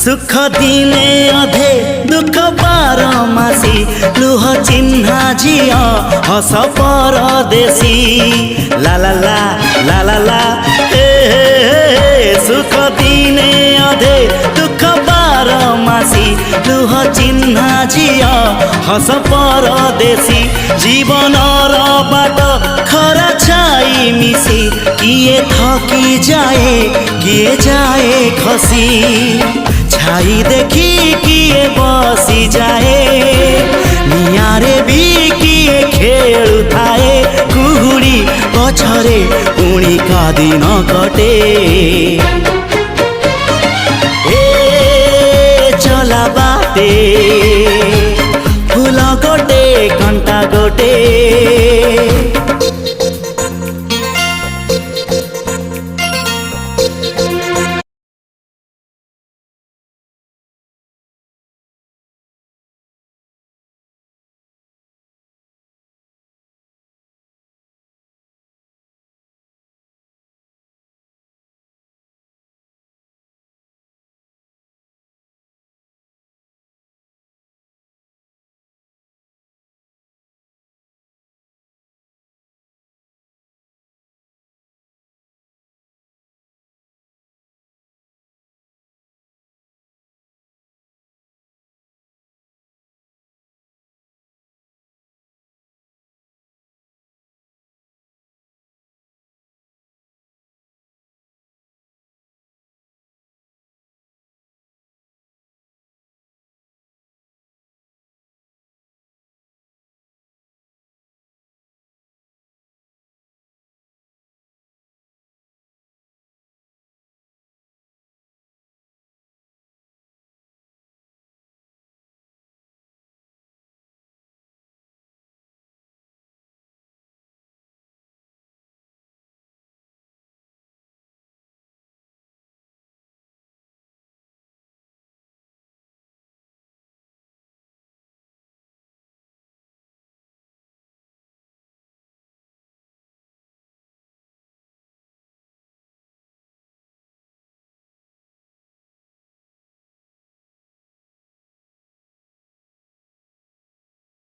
सुख दिने अधे दुख बारमासी लुह चिन्हा झिया हस परदेशी ला ला ला ला ला ला सुख दिने अधे दुख बारमासी लुह चिन्हा झिया हस परदेशी जीवन बाट खरा छाई मिसी किए थकी जाए किए जाए खसी छाई देखी किए बसी जाए नियारे भी किए खेलु थाए कुहुड़ी पछरे पुणी का दिन कटे चला बाटे फूल गोटे कंटा गोटे